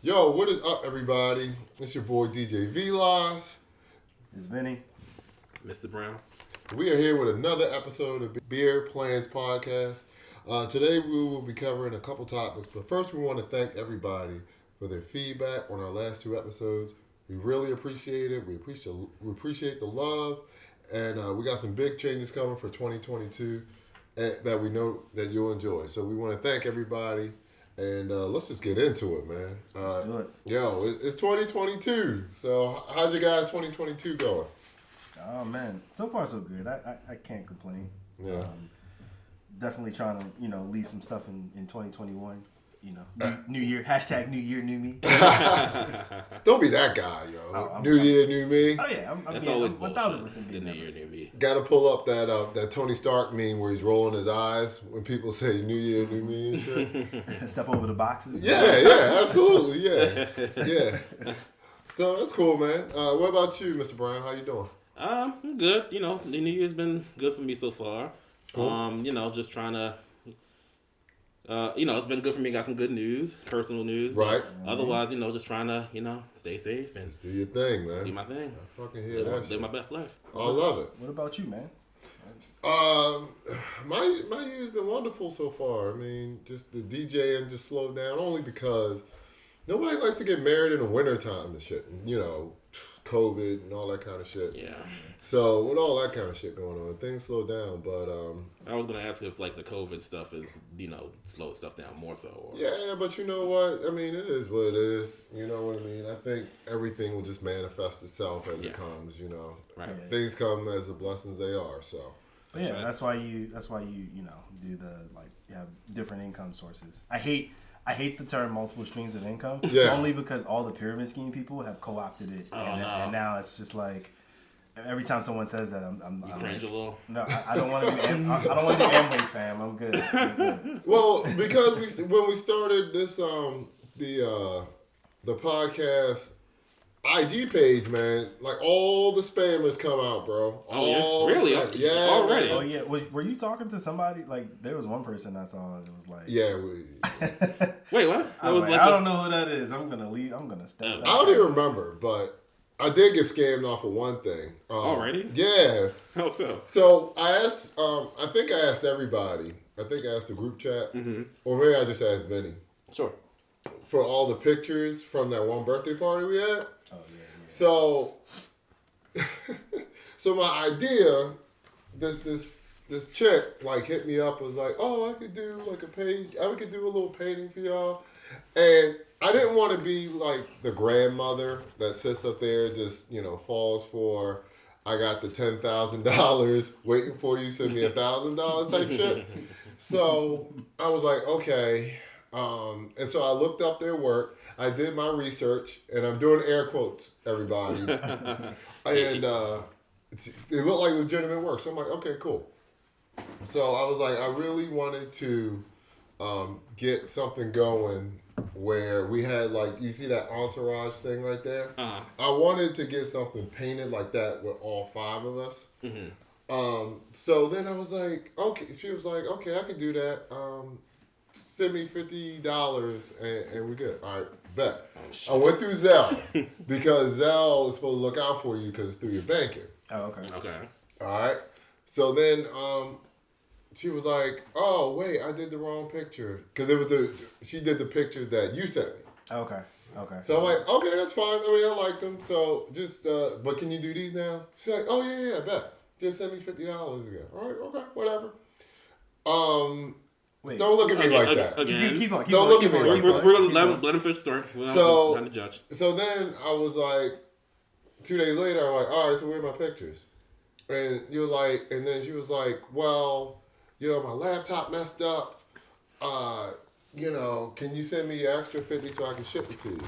Yo, what is up, everybody? It's your boy DJ V-Loss. It's Vinny. Mr. Brown. We are here with another episode of Beer Plans Podcast. Today we will be covering a couple topics, but first we want to thank everybody for their feedback on our last two episodes. We really appreciate it. We appreciate the love, and we got some big changes coming for 2022 that we know that you'll enjoy. So we want to thank everybody. And let's just get into it, man. Let's do it. Yo, it's 2022. So how's your guys' 2022 going? Oh man, so far so good. I can't complain. Yeah. Definitely trying to leave some stuff in 2021. New year hashtag New Year New Me. Don't be that guy, yo. New year, new me. Oh yeah, That's always 1000% the being New that Year, person. New Me. Got to pull up that Tony Stark meme where he's rolling his eyes when people say New Year, new me and shit. Step over the boxes. Yeah, absolutely, yeah. So that's cool, man. What about you, Mr. Brown? How you doing? I'm good. The New Year's been good for me so far. Cool. Just trying to. It's been good for me. Got some good news, personal news. Right. Otherwise, just trying to, stay safe and Just do your thing, man. do my thing. I fucking hear that Live shit. my best life. I love it. What about you, man? My year's been wonderful so far. I mean, just the DJing just slowed down only because nobody likes to get married in the wintertime and shit. COVID and all that kind of shit. Yeah. So with all that kind of shit going on, things slow down. But I was gonna ask if the COVID stuff is slowed stuff down more so. Or... yeah, but you know what? I mean, it is what it is. You know what I mean? I think everything will just manifest itself as it comes. Right. Things come as the blessings they are. So. But yeah, that's why you do the you have different income sources. I hate the term multiple streams of income only because all the pyramid scheme people have co-opted it, and now it's just like every time someone says that, I'm cringe like, a little. no, I don't want to do I don't want to do Amway, fam. I'm good. Well, because when we started this the podcast IG page, man, like all the spammers come out, bro. Oh, yeah? Really? Yeah, Already? man. Oh yeah, were you talking to somebody? Like there was one person I saw that was like, Yeah, Wait, what? I was like, I don't know who that is. I'm gonna leave. I'm gonna step. I don't even remember, but I did get scammed off of one thing. Already? Yeah. How so? So I asked, I think I asked everybody. I think I asked the group chat, or maybe I just asked Vinny Sure. for all the pictures from that one birthday party we had. Oh yeah. So, so my idea, this chick hit me up, was like, oh, I could do like a page, I could do a little painting for y'all, and I didn't want to be like the grandmother that sits up there just falls for, I got the $10,000 waiting for you, send me $1,000 type shit. So I was like, okay, and so I looked up their work. I did my research, and I'm doing air quotes, everybody. And it looked like legitimate work. So I'm like, okay, cool. So I was like, I really wanted to get something going where we had you see that entourage thing right there? Uh-huh. I wanted to get something painted like that with all five of us. Mm-hmm. So then I was like, okay. She was like, okay, I can do that. Send me $50 and we're good. All right, bet. I went through Zelle because Zelle is supposed to look out for you because it's through your banking. Oh okay. Okay. All right. So then she was like, oh, wait, I did the wrong picture. Because she did the picture that you sent me. Okay. So I'm like, okay, that's fine. I mean, I like them. So just, but can you do these now? She's like, oh, yeah, I bet. Just send me $50 again. All right, okay, whatever. Wait. Don't look at me like that. Again. Keep on. Don't look at me like that. We're gonna let him finish the story. We're not trying to judge. So then I was like, 2 days later, I'm like, all right, so where are my pictures? And you're like, and then she was like, well, my laptop messed up. Can you send me an extra 50 so I can ship it to you?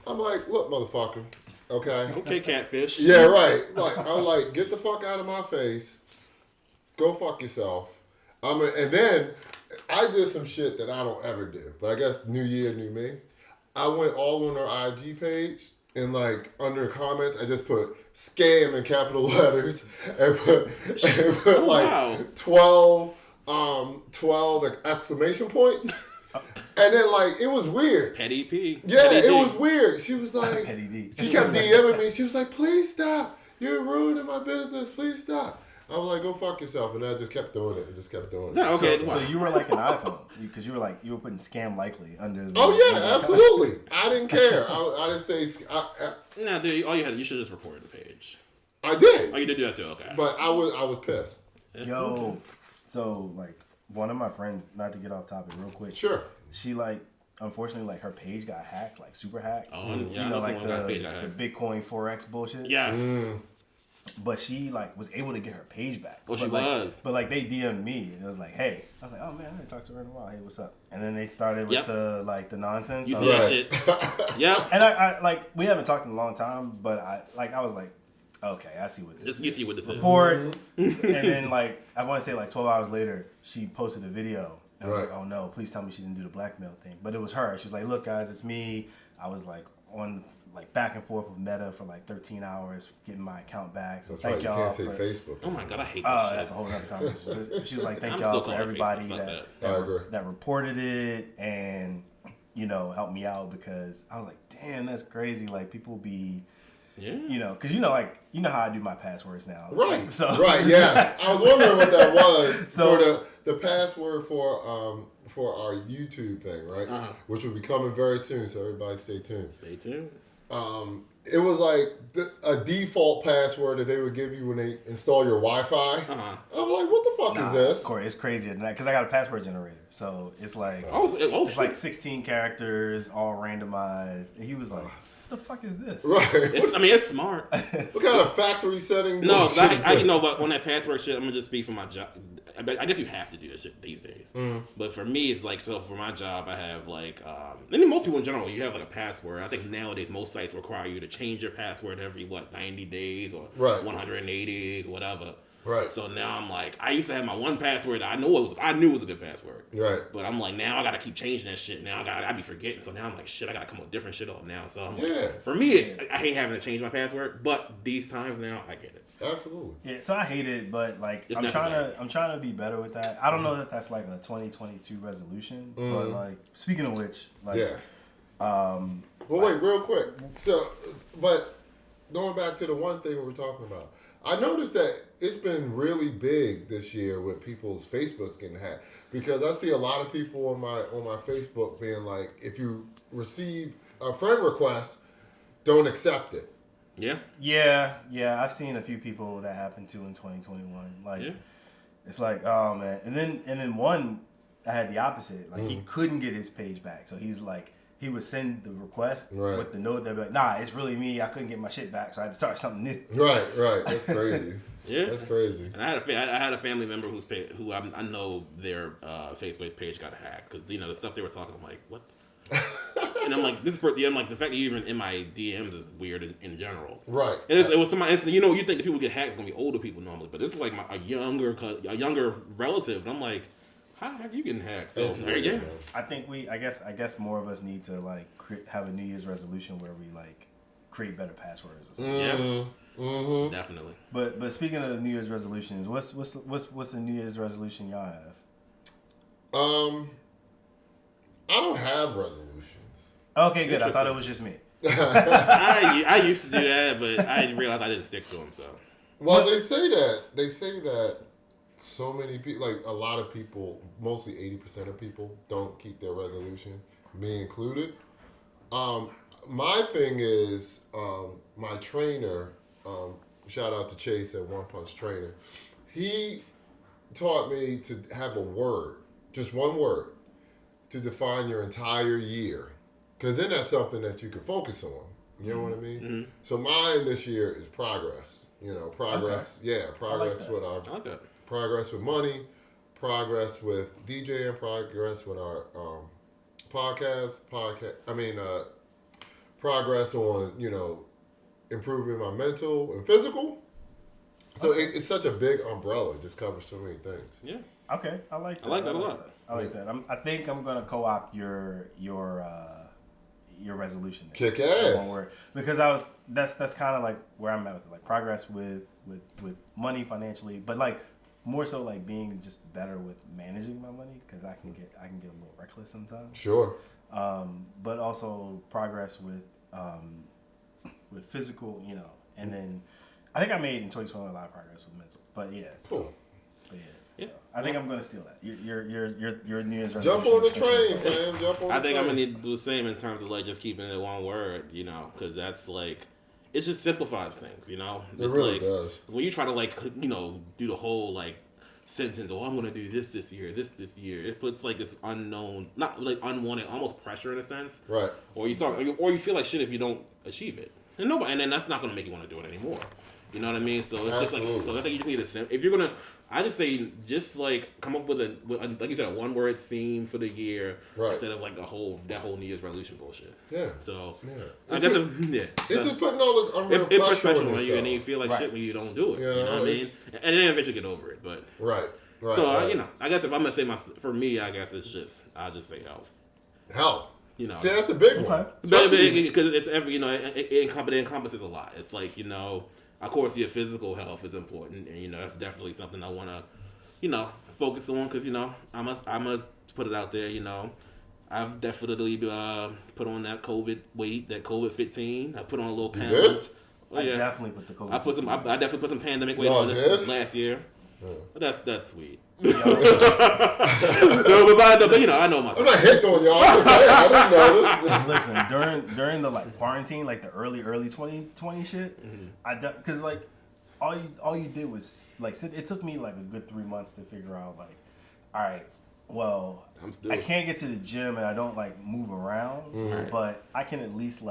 I'm like, look, motherfucker, okay? Okay, catfish. Yeah, right. I'm like, get the fuck out of my face. Go fuck yourself. And then I did some shit that I don't ever do, but I guess New Year, new me. I went all on her IG page and under comments, I just put scam in capital letters and put 12 exclamation points. And then like it was weird. Petty P. Yeah, Petty it P. was weird. She was like, Petty D. she kept DMing me. She was like, please stop. You're ruining my business. Please stop. I was like, go fuck yourself. And I just kept doing it. And just kept doing it. No, okay. So you were like an iPhone because you were putting scam likely under the. Oh yeah, absolutely. I didn't care. I didn't say. Nah, dude. All you had, you should just report the page. I did. Oh, you did do that too. Okay. But I was pissed. Yo, Okay. so like one of my friends, not to get off topic real quick. Sure. She like, unfortunately, like her page got hacked, like super hacked. Oh, and yeah, you know, that's like the one that page got hacked. the Bitcoin Forex bullshit. Yes. But she like was able to get her page back. Oh, she But, like, was. But like they DM'd me and it was like, hey. I was like, oh man, I haven't talked to her in a while. Hey, what's up? And then they started with Yep. the nonsense. You I see was that like- shit? Yeah. And I like we haven't talked in a long time, but I was like, okay, I see what this Just is. you see what this is. Report. And then like I want to say like 12 hours later, she posted a video. And I was Right. like, oh no, please tell me she didn't do the blackmail thing. But it was her. She was like, look guys, it's me. I was like on like back and forth with Meta for like 13 hours getting my account back. So That's thank right. You y'all can't say for, Facebook. Oh my god, I hate Oh, this that's a shit. whole other conversation. But she was like, thank I'm y'all still for calling it everybody Facebook. Fuck that I agree. that reported it and you know helped me out because I was like, damn, that's crazy. Like people be, Yeah. you know, because you know like you know how I do my passwords now. Right. Like, so Right. Yes. I was wondering what that was So- for the password for our YouTube thing, right? Uh-huh. Which will be coming very soon. So everybody stay tuned. Stay tuned. It was like a default password that they would give you when they install your Wi-Fi. Uh-huh. I'm like, what the fuck is this? Corey, it's crazier than that because I got a password generator. So it's like Oh it's shit. like 16 characters all randomized. And he was like, what the fuck is this? Right. It's smart. What kind of factory setting? No, bullshit is I this? know, but on that password shit, I'm gonna just speak for my job. I guess you have to do this shit these days. But for me, it's like, so for my job, I have like, and most people in general, you have like a password. I think nowadays most sites require you to change your password every 90 days or Right. 180 days, whatever. Right. So now I'm like, I used to have my one password that I knew it was a good password. Right. But I'm like, now I gotta keep changing that shit. Now I be forgetting. So now I'm like, shit, I gotta come up with different shit up now. So I'm like, Yeah. for me, I hate having to change my password. But these times now, I get it. Absolutely. Yeah, so I hate it, but like It's I'm trying necessary. to be better with that. I don't know that that's like a 2022 resolution, but like speaking of which, like Yeah. Well, wait, real quick. So, but going back to the one thing we were talking about, I noticed that it's been really big this year with people's Facebooks getting hacked because I see a lot of people on my Facebook being like, if you receive a friend request, don't accept it. Yeah. yeah, I've seen a few people that happened to in 2021. Like Yeah. it's like, oh man, and then one I had the opposite. Like he couldn't get his page back, so he's like. He would send the request Right. with the note that be like, nah, it's really me. I couldn't get my shit back, so I had to start something new. Right. That's crazy. Yeah. That's crazy. And I had a family member who I know their Facebook page got hacked because the stuff they were talking. I'm like, what? And I'm like, I'm like, the fact that you're even in my DMs is weird in general. Right. And it was somebody. You think the people get hacked is gonna be older people normally, but this is like a younger relative. And I'm like, how the heck are you getting hacked? So It's weird, yeah. man. I think I guess more of us need to like have a New Year's resolution where we like create better passwords or something. Yeah. Mm-hmm. Definitely. But speaking of New Year's resolutions, what's the New Year's resolution y'all have? I don't have resolutions. Okay, good. I thought Interesting. it was just me. I used to do that, but I realized I didn't stick to them. So Well, they say that so many people, like a lot of people, mostly 80% of people, don't keep their resolution, me included. My thing is, my trainer, shout out to Chase at One Punch Trainer, he taught me to have a word, just one word, to define your entire year. Because then that's something that you can focus on. You know what I mean? Mm-hmm. So mine this year is progress. Progress. Okay. Yeah, progress that. with our I like that. progress with money, progress with DJing, progress with our progress on improving my mental and physical. So it's such a big umbrella; it just covers so many things. Yeah. Okay, I like that. I like that a lot. I like that. I think I'm gonna co-opt your resolution. There. Kick ass. One word. Because that's kind of like where I'm at with it. Like progress with money financially, but like more so like being just better with managing my money because I can get a little reckless sometimes. Sure. But also progress with physical, and then I think I made in 2020 a lot of progress with mental. But yeah, cool. So I think I'm gonna steal that. Your New Year's resolution. Jump on the train, man. Jump on. I think I'm gonna need to do the same in terms of like just keeping it one word, because that's like. It just simplifies things, It It's really like, does. When you try to do the whole like sentence, I'm gonna do this year, this year. It puts like this unknown, not like unwanted, almost pressure in a sense. Right. Or you feel like shit if you don't achieve it, and then that's not gonna make you want to do it anymore. You know what I mean? So it's Absolutely. just like, so I think you just need to if you're gonna. I just say like come up with a like you said, a one word theme for the year instead of like that whole New Year's resolution bullshit. Yeah. So yeah. I guess it's just putting all this unreal it pressure on you, and then you yourself. feel like shit when you don't do it. You You know what I mean? And then eventually get over it. But Right. so right. I guess if I'm gonna say for me, I guess I'll just say health. Health. See, that's a big one. Because it's every it encompasses a lot. It's like of course your physical health is important, and that's definitely something I want to focus on because I'm a put it out there. I've definitely put on that COVID weight, that COVID-15. I put on a little pounds. I definitely put the COVID. I definitely put some pandemic weight on this last year. Yeah. But that's sweet. No, but I know myself. I'm not hitting on y'all. I'm just saying, I didn't know this. Listen, during the quarantine, like the early 2020 shit, because all you did was it took me like a good 3 months to figure out all right, well, I can't get to the gym and I don't move around, but I can at least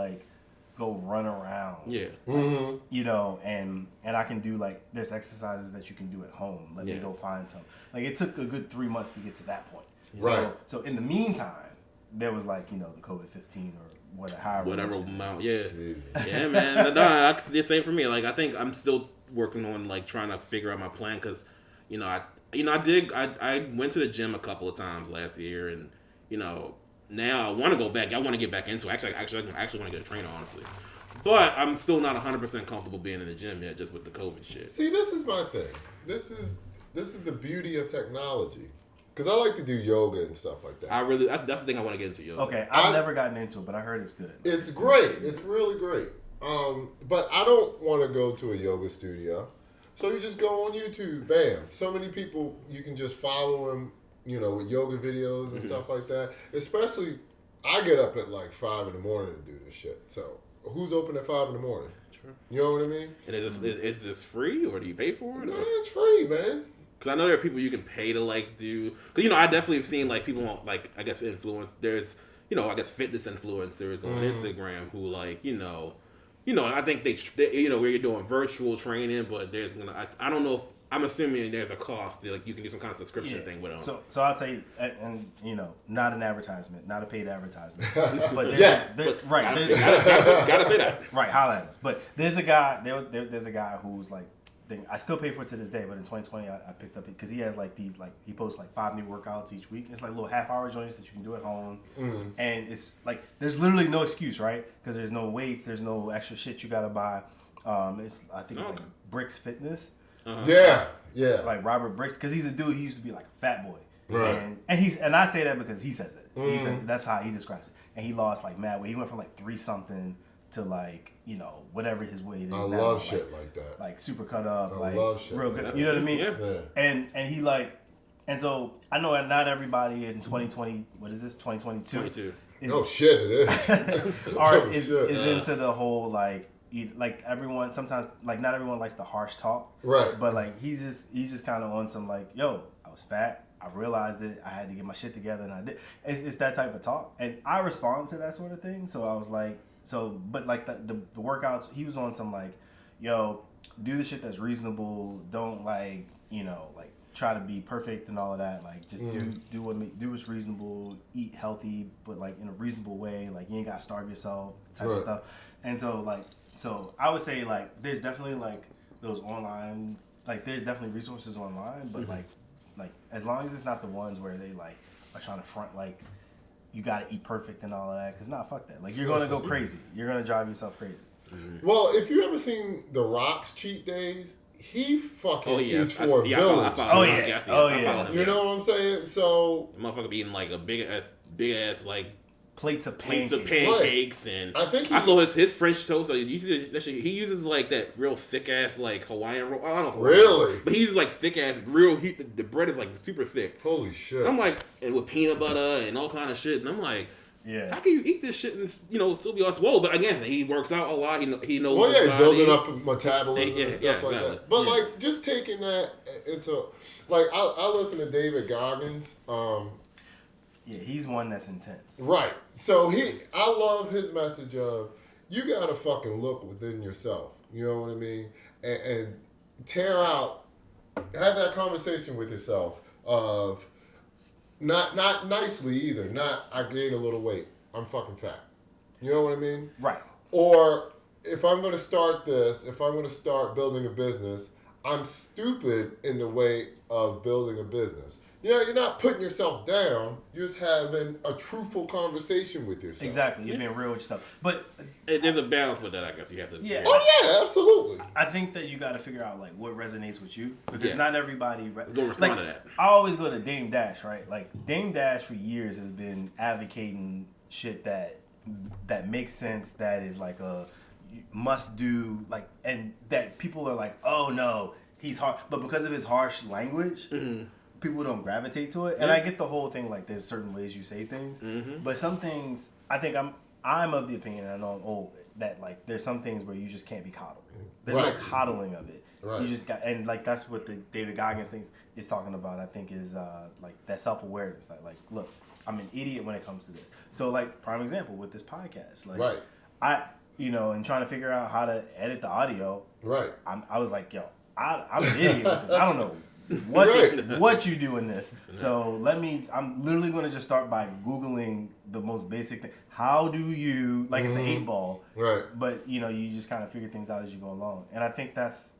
go run around. Yeah. And I can do there's exercises that you can do at home. Let me go find some. It took a good 3 months to get to that point. Right. So in the meantime, there was the COVID-15 or whatever amount. Yeah. Jesus. Yeah, man. No, the same for me. I think I'm still working on trying to figure out my plan because, I went to the gym a couple of times last year and, now I want to go back. I want to get back into it. Actually, I actually want to get a trainer, honestly. But I'm still not 100% comfortable being in the gym yet, just with the COVID shit. See, this is my thing. This is the beauty of technology. Because I like to do yoga and stuff like that. That's the thing I want to get into, yoga. Okay, I've never gotten into it, but I heard it's good. It's great. It's really great. But I don't want to go to a yoga studio. So you just go on YouTube. Bam. So many people, you can just follow them, with yoga videos and stuff like that. Especially, I get up at 5 in the morning to do this shit. So who's open at 5 in the morning? True. You know what I mean? And is this free or do you pay for it? No, it's free, man. Because I know there are people you can pay to do. Because I definitely have seen people on I guess influence. There's I guess fitness influencers on Instagram who I think they where you're doing virtual training, but there's I don't know if I'm assuming there's a cost. You can do some kind of subscription thing with them. So I'll tell you, and not an advertisement, not a paid advertisement, but right, gotta say that. Right, holla at us. But there's a guy. There's a guy who's I still pay for it to this day, but in 2020 I picked up it because he has these he posts 5 new workouts each week. It's little half-hour joints that you can do at home, and it's there's literally no excuse, right? Because there's no weights, there's no extra shit you gotta buy. I think it's Bricks Fitness. Yeah. Robert Bricks, because he's a dude. He used to be a fat boy, right? And I say that because he says it. He says that's how he describes it. And he lost mad weight. He went from 3-something to whatever his weight is. I love shit like that. Super cut up, I love shit real good. You know what I mean? Yeah. And he and so I know not everybody in 2020. What is this? 2022. Oh shit! It is. Art is into the whole everyone. Sometimes not everyone likes the harsh talk. Right. But he's just kind of on some yo, I was fat. I realized it. I had to get my shit together, and I did. It's that type of talk, and I respond to that sort of thing. So I was but the workouts, he was on some yo, do the shit that's reasonable. Don't try to be perfect and all of that. Just do what's reasonable. Eat healthy, but in a reasonable way. You ain't gotta starve yourself type of stuff. And so I would say there's definitely those online there's definitely resources online, but as long as it's not the ones where they are trying to front you gotta eat perfect and all of that, because fuck that. You're gonna go crazy. You're gonna drive yourself crazy. Well, if you ever seen The Rock's cheat days, he fucking Oh yeah, eats for a village. Oh yeah. You know what I'm saying? So the motherfucker be eating like a big ass like plates of pancakes, right. And I think I saw his French toast. Like, he uses like that real thick ass like Hawaiian roll. I don't know. Really? But he uses like thick ass real. The bread is like super thick. Holy shit! I'm like, and with peanut butter and all kind of shit. And I'm like, yeah, how can you eat this shit and still be all swole? But again, he works out a lot. He knows. Well, yeah, building up metabolism and stuff like exactly. that. But like, just taking that into like, I listen to David Goggins. Yeah, he's one that's intense. Right. So I love his message of you gotta fucking look within yourself. You know what I mean? And tear out, have that conversation with yourself of not nicely either. Not I gained a little weight. I'm fucking fat. You know what I mean? Right. Or if I'm gonna start this, if I'm gonna start building a business, I'm stupid in the way of building a business. You know, you're not putting yourself down. You're just having a truthful conversation with yourself. Exactly. You're being real with yourself. But there's a balance with that, I guess. You have to. Yeah. Oh, yeah, absolutely. I think that you got to figure out, like, what resonates with you. Because not everybody... Let's go respond to that. I always go to Dame Dash, right? Like, Dame Dash for years has been advocating shit that makes sense, that is, like, a must-do, like, and that people are like, oh, no, he's hard. But because of his harsh language... Mm-hmm. People don't gravitate to it, and I get the whole thing. Like, there's certain ways you say things, but some things I think I'm of the opinion, and I know I'm old, that like there's some things where you just can't be coddled. There's no coddling of it. Right. You just got, and like that's what the David Goggins thing is talking about. I think is like that self-awareness. Like look, I'm an idiot when it comes to this. So like prime example with this podcast, like I and trying to figure out how to edit the audio. Right. I was like, yo, I'm an idiot with this. I don't know. What you do in this? So I'm literally going to just start by Googling the most basic thing. How do you, like it's an 8-ball, right? But you just kind of figure things out as you go along, and I think that's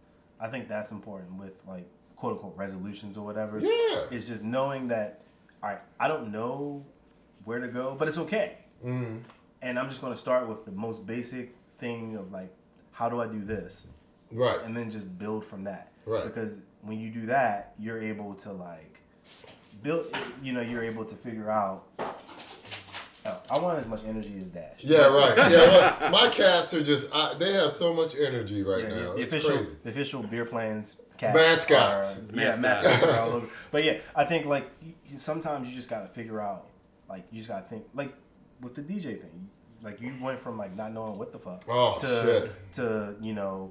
important with like quote unquote resolutions or whatever. Yeah, it's just knowing that, all right, I don't know where to go, but it's okay, and I'm just going to start with the most basic thing of like, how do I do this, right, and then just build from that, right, because when you do that, you're able to like build. You're able to figure out. Oh, I want as much energy as Dash. Yeah, right. Yeah, my cats are just. They have so much energy right now. The official Beer Plans cats mascots. Mascots are all over. But yeah, I think like sometimes you just gotta figure out. Like you just gotta think like with the DJ thing. Like you went from like not knowing what the fuck to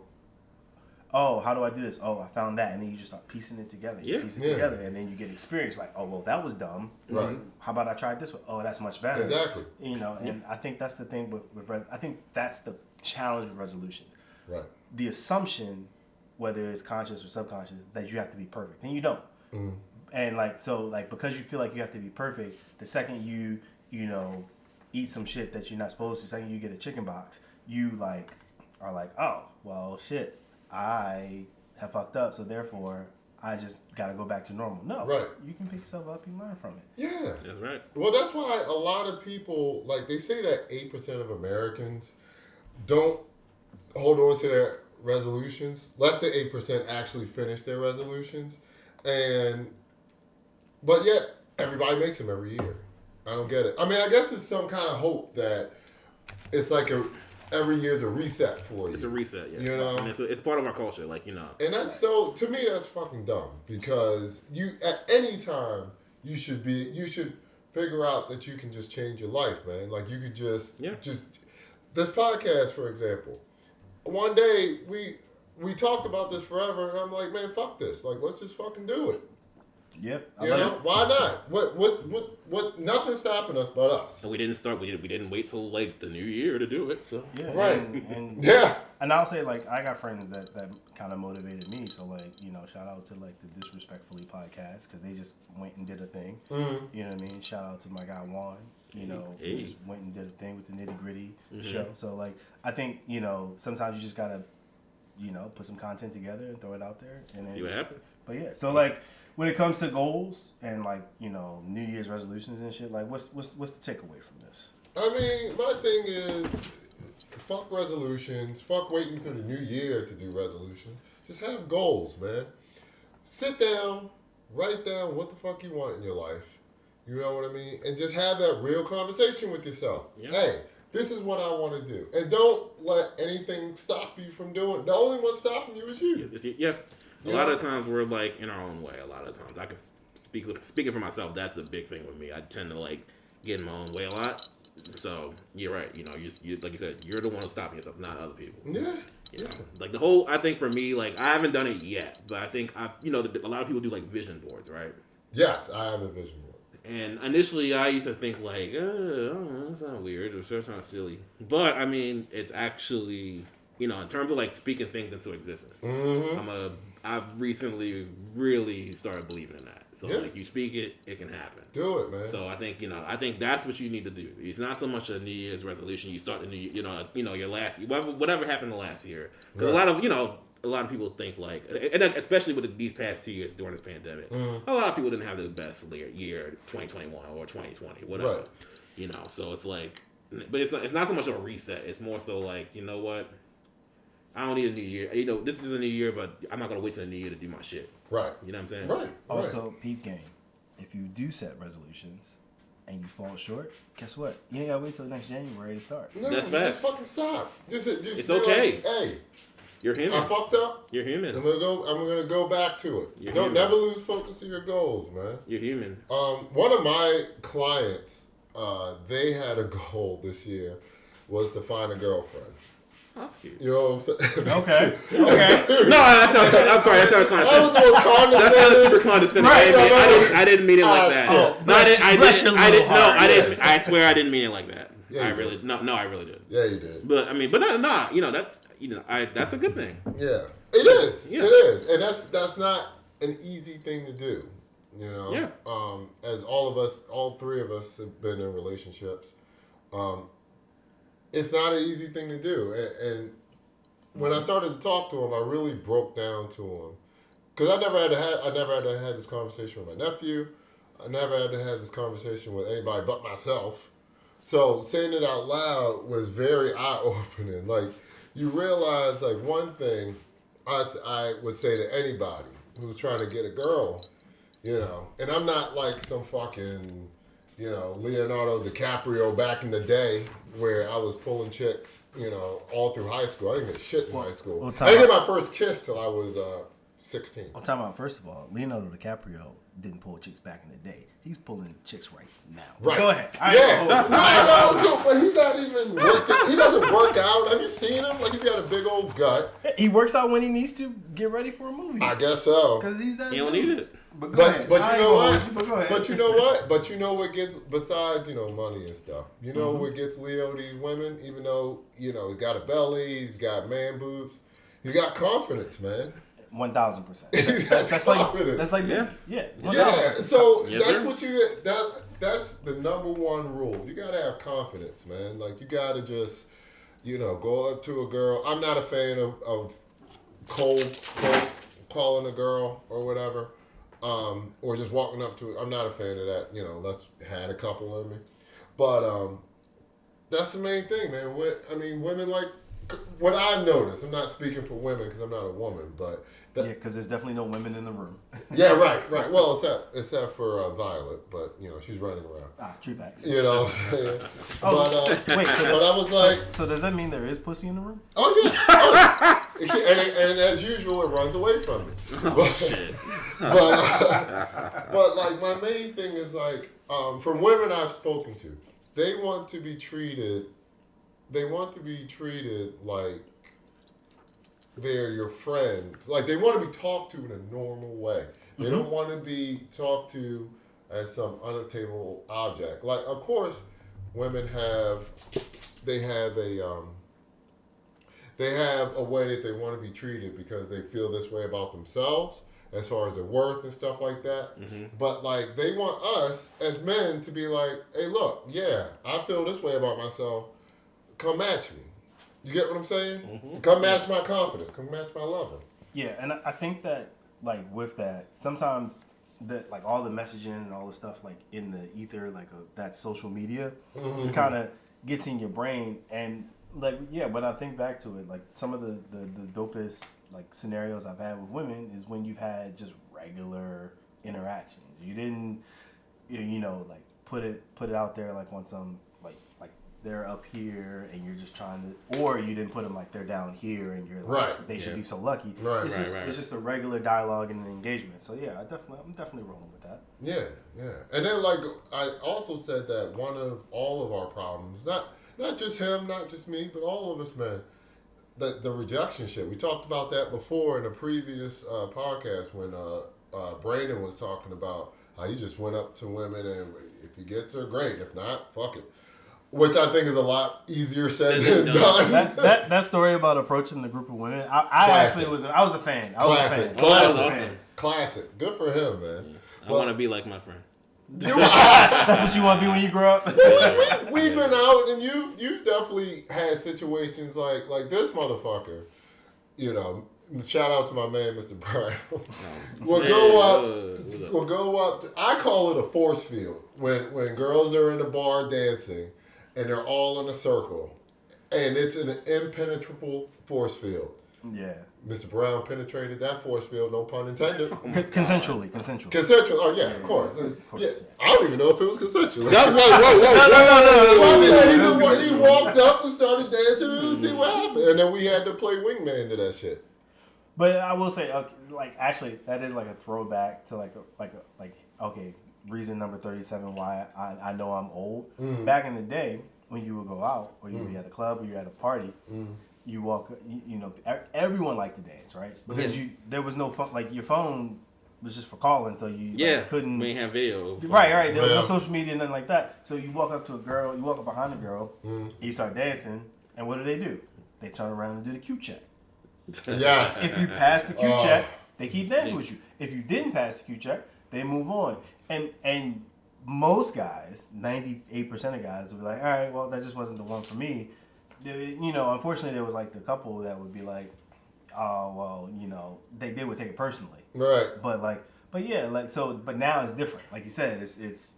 oh, how do I do this? Oh, I found that. And then you just start piecing it together. Together. And then you get experience. Like, oh, well, that was dumb. Right. How about I tried this one? Oh, that's much better. Exactly. And I think that's the thing with I think that's the challenge with resolutions. Right. The assumption, whether it's conscious or subconscious, that you have to be perfect. And you don't. Mm. And because you feel like you have to be perfect, the second you eat some shit that you're not supposed to, the second you get a chicken box, you like are like, oh, well, shit. I have fucked up, so therefore I just gotta go back to normal. No, right? You can pick yourself up, you learn from it. Yeah, that's right. Well, that's why a lot of people like they say that 8% of Americans don't hold on to their resolutions. Less than 8% actually finish their resolutions, but yet everybody makes them every year. I don't get it. I mean, I guess it's some kind of hope that it's like every year's a reset for you. It's a reset, yeah. You know? I mean, it's part of our culture, like, And that's so, to me, that's fucking dumb. Because at any time, you should figure out that you can just change your life, man. Like, you could just this podcast, for example. One day, we talked about this forever, and I'm like, man, fuck this. Like, let's just fucking do it. Yep. You know, why not? What? Nothing's stopping us but us. And we didn't start. We didn't wait till like the new year to do it. So yeah, right. And And I'll say like I got friends that kind of motivated me. So like shout out to like the Disrespectfully podcast because they just went and did a thing. Mm-hmm. You know what I mean? Shout out to my guy Juan. He just went and did a thing with the Nitty Gritty show. So like I think sometimes you just gotta put some content together and throw it out there and then see what happens. But yeah, so like. When it comes to goals and like New Year's resolutions and shit, like what's the takeaway from this? I mean, my thing is, fuck resolutions. Fuck waiting till the new year to do resolutions. Just have goals, man. Sit down, write down what the fuck you want in your life. You know what I mean? And just have that real conversation with yourself. Yeah. Hey, this is what I want to do. And don't let anything stop you from doing it. The only one stopping you is you. Yeah. A lot of times we're like in our own way. A lot of times I can speaking for myself, that's a big thing with me. I tend to like get in my own way a lot. So you're right. You know, you like you said, you're the one who's stopping yourself, not other people. Yeah. You know, like the whole. I think for me, like I haven't done it yet, but I think a lot of people do like vision boards, right? Yes, I have a vision board. And initially, I used to think like, I don't know, that sounds weird or that sounds silly. But I mean, it's actually, in terms of like speaking things into existence. Mm-hmm. I've recently really started believing in that. So like you speak it, it can happen. Do it, man. So I think that's what you need to do. It's not so much a New Year's resolution. You start the new, your last whatever happened the last year. Because a lot of people think like, and especially with these past 2 years during this pandemic, a lot of people didn't have the best year 2021 or 2020, whatever. Right. So it's like, but it's not so much a reset. It's more so like, you know what? I don't need a new year. This is a new year, but I'm not gonna wait till the new year to do my shit. Right. You know what I'm saying? Right. Also, peep game. If you do set resolutions and you fall short, guess what? You ain't gotta wait till next January to start. No, that's facts. Just fucking stop. Just it's okay. Like, hey, you're human. I fucked up. You're human. I'm gonna go back to it. You're Don't human. never lose focus of your goals, man. You're human. One of my clients, they had a goal this year was to find a girlfriend. That's cute. You know what I'm saying? Okay. No, I'm sorry. That sounded condescending. That was a little condescending. That sounded super condescending. Right, I didn't mean it like that. Oh, No, I didn't. I swear I didn't mean it like that. Yeah, I really did. Yeah, you did. But I mean, that's a good thing. Yeah, it is. Yeah. It is, and that's not an easy thing to do. Yeah. As all three of us have been in relationships, it's not an easy thing to do. And when I started to talk to him, I really broke down to him because I never had to have this conversation with my nephew. I never had to have this conversation with anybody but myself. So saying it out loud was very eye-opening. Like, you realize, like, one thing I would say to anybody who's trying to get a girl, and I'm not like some fucking, Leonardo DiCaprio back in the day where I was pulling chicks, all through high school. I didn't get shit in high school. I didn't get my first kiss till I was 16. Well, time out. First of all, Leonardo DiCaprio didn't pull chicks back in the day. He's pulling chicks right now. Right. Go ahead. No, but he's not even working. He doesn't work out. Have you seen him? Like, he's got a big old gut. He works out when he needs to get ready for a movie. I guess so. Because he's that. You don't need it. But you know what? But go ahead. But you know what? But you know what gets, besides, money and stuff, what gets Leo these women, even though, he's got a belly, he's got man boobs, he's got confidence, man. 1,000%. That's like yeah. Yeah. So yes, that's sir. what that's the number one rule. You gotta have confidence, man. Like, you gotta just, go up to a girl. I'm not a fan of cold calling a girl or whatever. Or just walking up to it. I'm not a fan of that. Let's had a couple of me. But that's the main thing, man. Women like what I've noticed. I'm not speaking for women because I'm not a woman, but because there's definitely no women in the room. Yeah, right. Well, except for Violet, but she's running around. True facts. You know what I'm saying? Wait. But I was like, so does that mean there is pussy in the room? oh yeah. And as usual, it runs away from me. Shit. But like, my main thing is like, from women I've spoken to, they want to be treated like they're your friends. Like, they want to be talked to in a normal way. They don't want to be talked to as some unattainable object. Like, of course, women have a way that they want to be treated because they feel this way about themselves as far as their worth and stuff like that. Mm-hmm. But like, they want us as men to be like, hey, look, yeah, I feel this way about myself. Come match me. You get what I'm saying? Mm-hmm. Come match my confidence. Come match my loving. Yeah, and I think that, like, with that, sometimes that, like, all the messaging and all the stuff, like, in the ether, like, that social media, kind of gets in your brain. And like when I think back to it, like some of the dopest like scenarios I've had with women is when you've had just regular interactions. You didn't, like put it out there like on some like they're up here and you're just trying to, or you didn't put them like they're down here and you're like they should be so lucky. It's just a regular dialogue and an engagement. So yeah, I'm definitely rolling with that. Yeah. And then like I also said that one of all of our problems, not just him, not just me, but all of us, man, the rejection shit. We talked about that before in a previous podcast when Brandon was talking about how you just went up to women and if you get to, great. If not, fuck it. Which I think is a lot easier said than done. That story about approaching the group of women, I was a fan. Classic. Good for him, man. I want to be like my friend. That's what you want to be when you grow up. We've been out, and you've definitely had situations like this motherfucker. Shout out to my man, Mr. Brown. We'll go up. I call it a force field when girls are in the bar dancing, and they're all in a circle, and it's an impenetrable force field. Yeah. Mr. Brown penetrated that force field, no pun intended. Consensually. Consensual. Oh, yeah, of course. Yeah. I don't even know if it was consensual. No. He walked up and started dancing and see what happened. And then we had to play wingman to that shit. But I will say, actually, that is like a throwback to reason number 37 why I know I'm old. Back in the day, when you would go out, or you would be at a club, or you're at a party, you walk, everyone liked to dance, right? Because there was no phone, like your phone was just for calling, so you couldn't. We ain't have video. Right. There was no social media, nothing like that. So you walk up to a girl, you walk up behind a girl, and you start dancing, and what do? They turn around and do the cue check. Yes. If you pass the cue check, they keep dancing with you. If you didn't pass the cue check, they move on. And most guys, 98% of guys, would be like, all right, well, that just wasn't the one for me. Unfortunately, there was like the couple that would be like, oh, well, they would take it personally. Right. But now it's different. Like you said, it's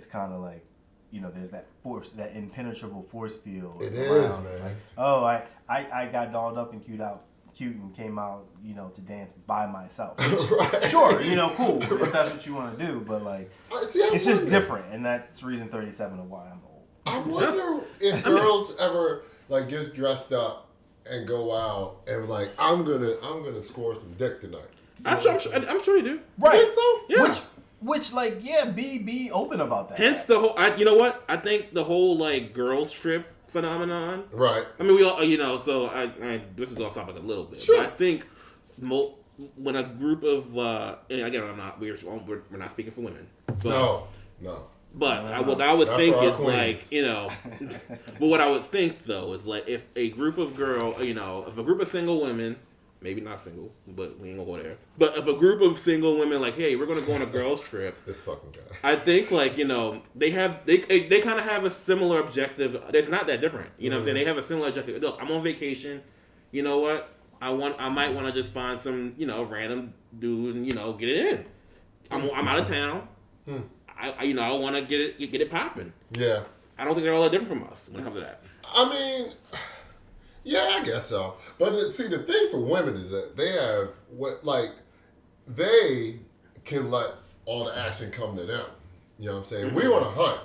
kind of like, there's that force, that impenetrable force field. It around. is, man. It's like, I got dolled up and cute and came out, to dance by myself. Right. Sure, cool if that's what you want to do, but like, it's just different, and that's reason 37 of why I'm old. I wonder if girls ever like just dressed up and go out and like I'm gonna score some dick tonight. I'm sure you do. Right? You think so? Yeah. Which be open about that. Hence the whole. You know what? I think the whole like girls trip phenomenon. Right. I mean, we all so I this is off topic a little bit. Sure. But I think when a group of and again we're not speaking for women. But, No. But what I would think is queens. but what I would think though is like if a group of if a group of single women, maybe not single, but we ain't gonna go there. But if a group of single women like, hey, we're gonna go on a girls trip, This fucking guy. I think like they kind of have a similar objective. It's not that different. You know what I'm saying? They have a similar objective. Look, I'm on vacation. You know what? I might want to just find some random dude and get it in. I'm out of town. I want to get it popping. Yeah. I don't think they're all that different from us when it comes to that. I mean, yeah, I guess so. But see, the thing for women is that they can let all the action come to them. You know what I'm saying? We want to hunt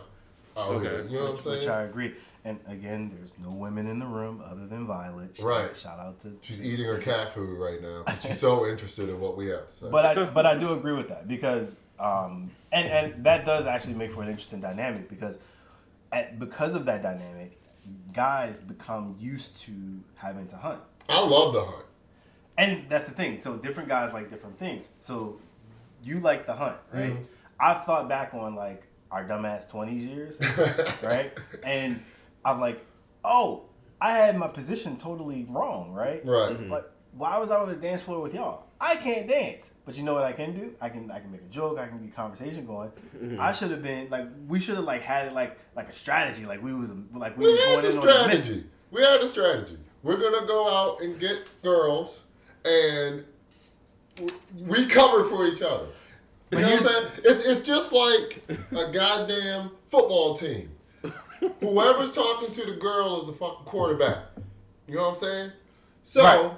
out here. You know what I'm saying? Which I agree. And again, there's no women in the room other than Violet. Right. Shout out to. She's eating her cat food right now. But she's so interested in what we have to say. But I do agree with that because and that does actually make for an interesting dynamic because of that dynamic, guys become used to having to hunt. I love to hunt. And that's the thing. So different guys like different things. So you like the hunt, right? Mm-hmm. I've thought back on like our dumbass 20s years, right? And I'm like, oh, I had my position totally wrong, right? Right. Mm-hmm. Like, why was I on the dance floor with y'all? I can't dance, but you know what I can do? I can make a joke. I can get conversation going. Mm-hmm. I should have been like, we should have like had it like a strategy. Like we was going in on the strategy. We had the strategy. We're gonna go out and get girls and we cover for each other. You know what I'm saying? It's just like a goddamn football team. whoever's talking to the girl is the fucking quarterback. You know what I'm saying? So, Right.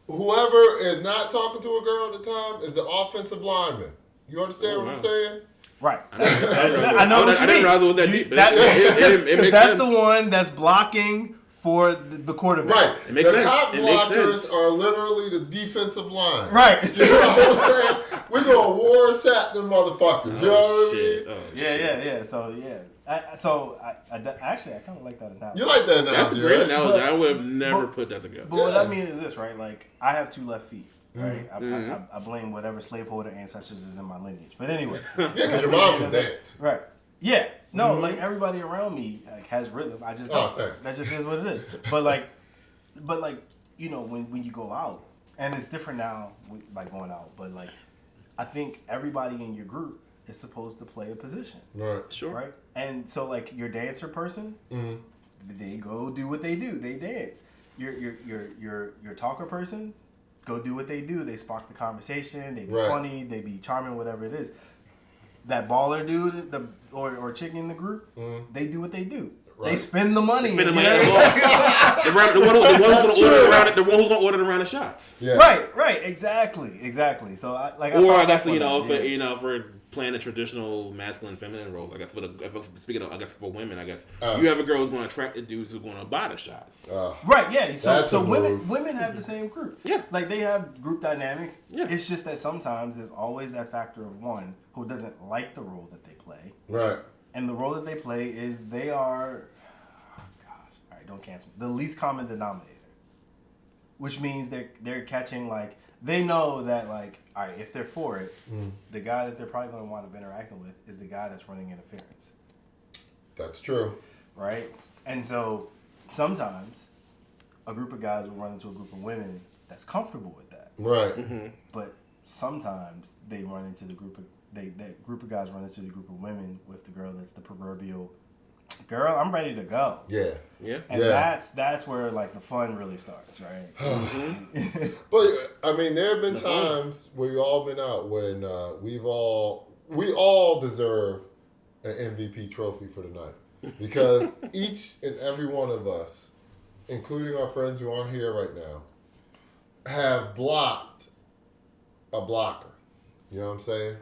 whoever is not talking to a girl at the time is the offensive lineman. You understand what I'm saying? Right. I I know what you I didn't mean. realize it was that deep. But That- it makes that's sense. the one that's blocking for the quarterback. Right. It makes the sense. cop It makes blockers sense. are literally the defensive line. Right. You know what I'm saying? We're going to war sap them motherfuckers. You know what I Shit. mean? Oh, Yeah, shit. yeah. So yeah. I actually kind of like that analogy. You like that analogy, That's a great right? analogy. I would have But- never put that together. But what I mean is this, right? Like, I have 2 left feet, right? Mm-hmm. I blame whatever slaveholder ancestors is in my lineage. But anyway. Yeah, because your mom can dance. Right. Yeah. No, like, everybody around me like has rhythm. I just don't. thanks. That just is what it is. But like, you know, when you go out, and it's different now, like, going out, but, like, I think everybody in your group is supposed to play a position. Right. Sure. Right? And so, like, your dancer person, they go do what they do. They dance. Your talker person, go do what they do. They spark the conversation. They be Right. funny. They be charming. Whatever it is. That baller dude, or chick in the group, they do what they do. They Right. spend the money. Spend the you money know? at the bar. The one who's That's going to order true. around it. The one who's going to order the round of shots. Yeah. Right. Exactly. So Or thought I guess that one, if we're playing the traditional masculine feminine roles. I guess speaking of, I guess for women, I guess you have a girl who's going to attract the dudes who's going to buy the shots. Right, yeah. So, That's so a move. women have the same group. Yeah. Like, they have group dynamics. Yeah. It's just that sometimes there's always that factor of one who doesn't like the role that they play. Right. And the role that they play is they are, oh gosh, all right, don't cancel me, the least common denominator. Which means they're catching, like, they know that, like, all right, if they're for it, the guy that they're probably going to want to be interacting with is the guy that's running interference. That's true. Right? And so sometimes a group of guys will run into a group of women that's comfortable with that. Right. But sometimes they run into the group of that group of guys run into the group of women with the girl that's the proverbial girl, I'm ready to go. Yeah. Yeah. And Yeah. that's where, like, the fun really starts, right? But I mean, there have been times where we've all been out when we all deserve an MVP trophy for the night because each and every one of us, including our friends who aren't here right now, have blocked a blocker. You know what I'm saying?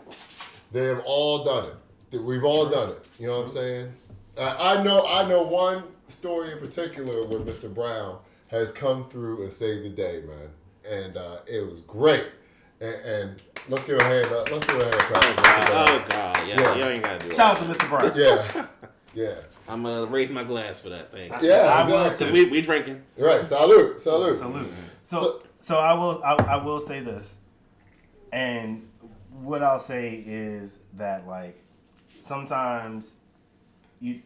They have all done it. We've all done it. You know what I'm saying? I know one story in particular where Mr. Brown has come through and saved the day, man. And it was great. And let's give a hand up. Let's give a hand clap. Oh God. Yeah. You ain't got to do it. Shout out to Mr. Brown. Yeah. Yeah. I'm gonna raise my glass for that thing. Yeah, I will exactly. Cause we drinking. Right. Salute. Salute. So I will say this, and what I'll say is that, like, sometimes you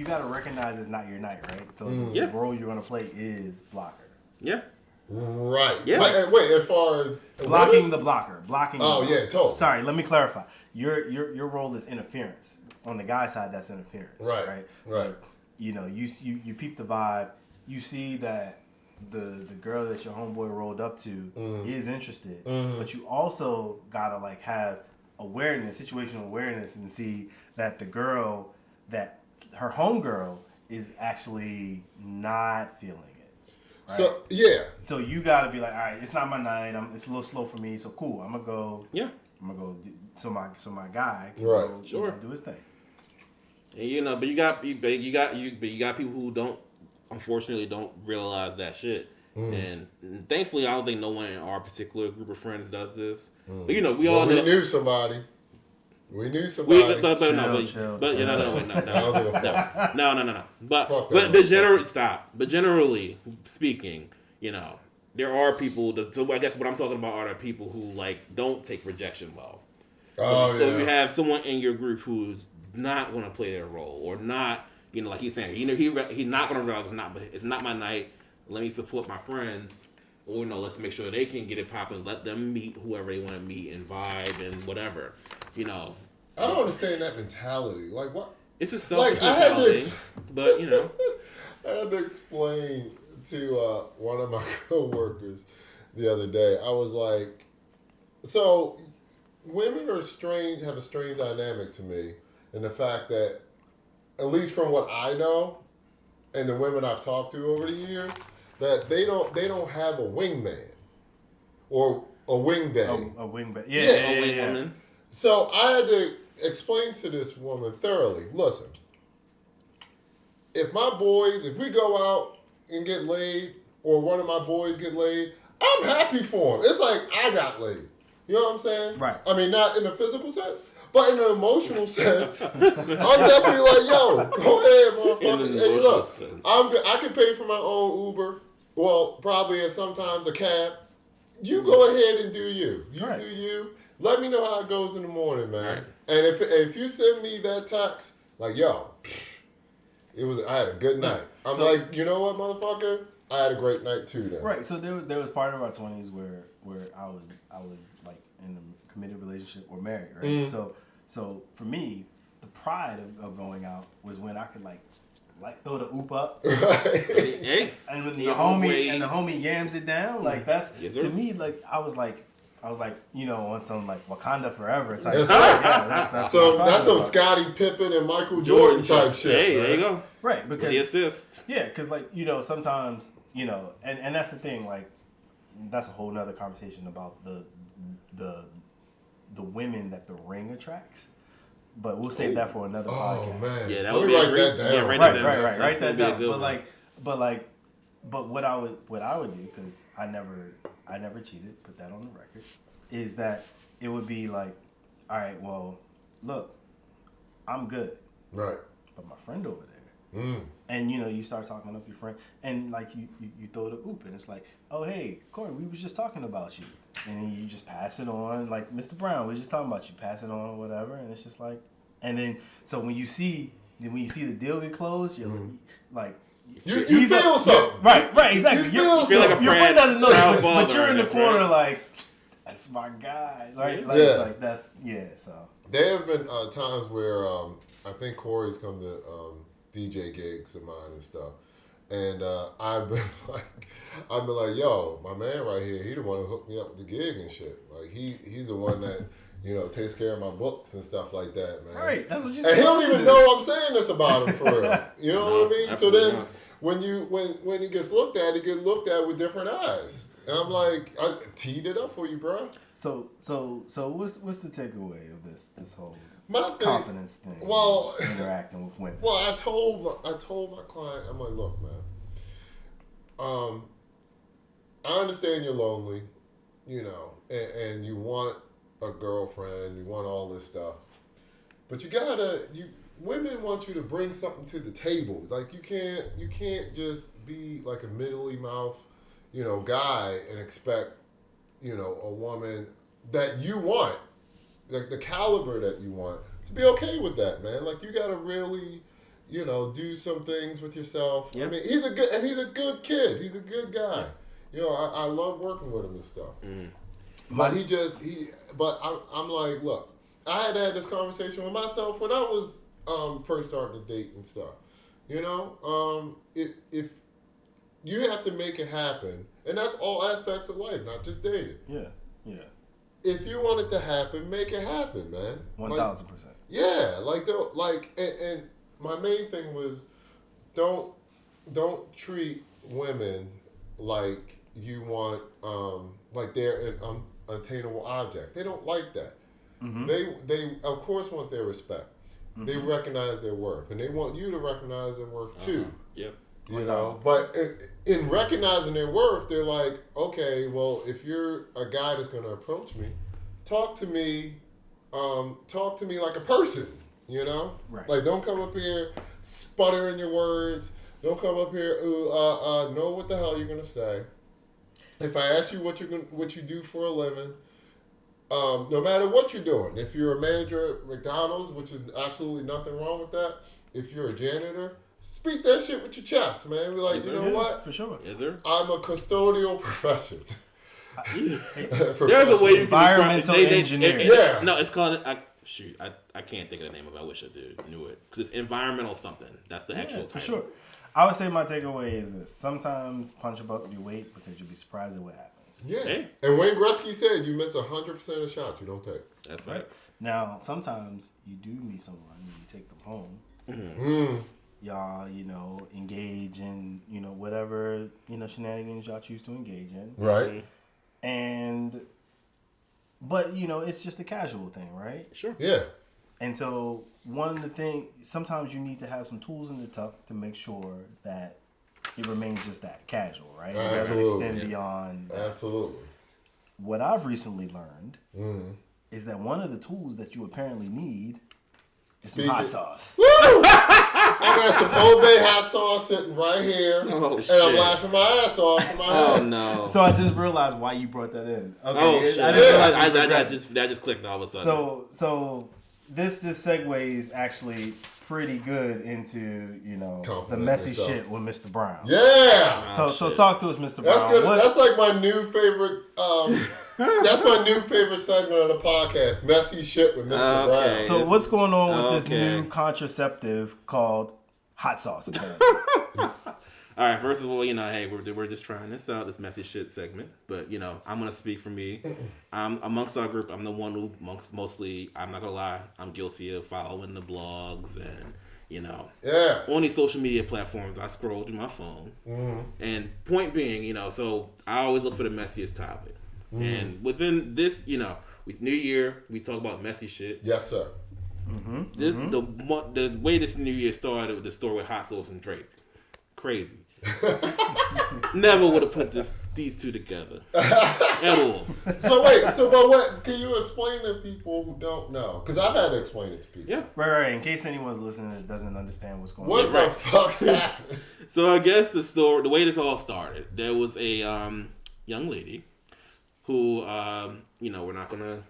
got to recognize it's not your night, right? So Yeah. the role you're gonna play is blocker, Yeah. Right. Yeah. Wait, as far as blocking the blocker, blocking. Oh, the yeah, blocker. totally. Sorry, let me clarify. Your role is interference. On the guy's side, that's interference. Right. Right. Right. Like, you know, you peep the vibe. You see that the girl that your homeboy rolled up to is interested, but you also gotta, like, have awareness, situational awareness, and see that the girl that her homegirl is actually not feeling it. Right? So yeah. So you gotta be like, all right, it's not my night. It's a little slow for me. So cool. I'm gonna go. Yeah. I'm gonna go. So my guy can Right. go, Sure. do his thing. And, but you got people who don't, unfortunately, don't realize that shit. And thankfully, I don't think no one in our particular group of friends does this. But we all We know. knew somebody. We knew somebody. But Chill. no. But Fuck that But generally speaking, there are people. So I guess what I'm talking about are the people who, like, don't take rejection well. Oh, So yeah. you have someone in your group who's not going to play their role, or not, like he's saying, he's not going to realize it's not my night. Let me support my friends, or let's make sure they can get it popping. Let them meet whoever they want to meet and vibe and whatever. I don't understand that mentality. Like, what? It's a selfish Like, I had to mentality, but I had to explain to one of my coworkers the other day. I was like, so women have a strange dynamic to me, in the fact that at least from what I know, and the women I've talked to over the years, that they don't have a wingman or a wing bae. A wing bae. Yeah. So I had to explain to this woman thoroughly. Listen, if we go out and get laid, or one of my boys get laid, I'm happy for him. It's like I got laid. You know what I'm saying? Right. I mean, not in a physical sense, but in an emotional sense. I'm definitely like, yo, go ahead, motherfucker. Hey, look, I can pay for my own Uber. Well, probably sometimes a cab. You go ahead and do you. You do you. Let me know how it goes in the morning, man. Right. And if you send me that text, like, yo, I had a good night. I'm like, you know what, motherfucker? I had a great night too then. Right. So there was part of our 20s where I was like in a committed relationship or married, right? Mm. So for me, the pride of going out was when I could like throw the oop up, right. And when the homie yams it down, like that's to me like I was like on some like Wakanda Forever type. That's right. Yeah, that's some Scottie Pippen and Michael Jordan type shit. Hey, there you go. Right, because the assist. Yeah, because like sometimes and that's the thing, like that's a whole nother conversation about the women that the ring attracts. But we'll save that for another podcast. Man. Yeah, that would be write that down. Yeah, write that down. But what I would do, because I never cheated, put that on the record, is that it would be like, all right, well, look, I'm good. Right. But my friend over there. Mm. And you start talking up your friend, and like you throw the oop, and it's like, oh hey, Corey, we was just talking about you, and you just pass it on, like Mr. Brown, we was just talking about you, pass it on or whatever, and it's just like, and then so when you see the deal get closed, you're like. You feel something. Right, exactly. You feel like your friend doesn't know, but you're in the corner like, that's my guy. Like that's so. There have been times where I think Corey's come to DJ gigs of mine and stuff, and I've been like, yo, my man right here, he the one who hooked me up with the gig and shit. Like he's the one that takes care of my books and stuff like that, man. Right, that's what you said. And he don't even know I'm saying this about him for real. You know what I mean? So then when he gets looked at, he gets looked at with different eyes. And I'm like, I teed it up for you, bro. So what's the takeaway of this whole confidence thing? Well, interacting with women. Well, I told my client, I'm like, look, man, I understand you're lonely, and you want a girlfriend, you want all this stuff, but women want you to bring something to the table. Like you can't just be like a middly mouth, guy and expect, a woman that you want, like the caliber that you want, to be okay with that, man. Like you gotta really, do some things with yourself. Yep. I mean, he's a good kid. He's a good guy. I love working with him and stuff. Mm. But I'm like, look, I had to have this conversation with myself when I was first starting to date and stuff. If you have to make it happen, and that's all aspects of life, not just dating. Yeah. If you want it to happen, make it happen, man. 1,000%. Yeah, and my main thing was, don't treat women like you want, like they're an unattainable object. They don't like that. Mm-hmm. They of course want their respect. Mm-hmm. They recognize their worth, and they want you to recognize their worth too. Yep. But in recognizing their worth, they're like, okay, well, if you're a guy that's going to approach me, talk to me like a person. Right. Like don't come up here sputtering your words. Don't come up here, know what the hell you're gonna say. If I ask you what you do for a living, no matter what you're doing, if you're a manager at McDonald's, which is absolutely nothing wrong with that. If you're a janitor, speak that shit with your chest, man. Be like, what? For sure. Is there? I'm a custodial profession. There's a way you can environmental engineering. Yeah. No, it's called. I can't think of the name of it. I wish I knew it because it's environmental something. That's the actual title. For sure. I would say my takeaway is this: sometimes punch above your weight because you'll be surprised at what happens. Yeah. Hey. And Wayne Gretzky said, "You miss 100% of shots you don't take." That's facts. Now, sometimes you do meet someone, and you take them home, Y'all, engage in, whatever, shenanigans y'all choose to engage in. Right. But, it's just a casual thing, right? Sure. Yeah. And so one of the things, sometimes you need to have some tools in the tuck to make sure that it remains just that casual, right? It doesn't extend beyond that. Absolutely. What I've recently learned is that one of the tools that you apparently need is some hot sauce. I got some Old Bay hot sauce sitting right here, and I'm laughing my ass off in my head. Oh no! So I just realized why you brought that in. Okay, oh shit! I didn't realize that just clicked all of a sudden. So this segues actually pretty good into the messy shit with Mr. Brown. Yeah. So talk to us, Mr. Brown. That's good. That's like my new favorite. That's my new favorite segment of the podcast. Messy shit with Mr. Brown. So what's going on with this new contraceptive called hot sauce? All right, first of all, hey, we're just trying this out, this messy shit segment. But, I'm going to speak for me. Amongst our group, I'm the one who mostly, I'm not going to lie, I'm guilty of following the blogs and, on these social media platforms, I scroll through my phone. And point being, so I always look for the messiest topic. And within this, New Year, we talk about messy shit. Yes, sir. The way this New Year started with the story with Hot Sauce and Drake. Crazy. Never would have put these two together at all. So wait, but what can you explain to people who don't know? Because I've had to explain it to people. Yeah, right. In case anyone's listening that doesn't understand what's going on. What the fuck happened? So I guess the way this all started, there was a young lady who we're not gonna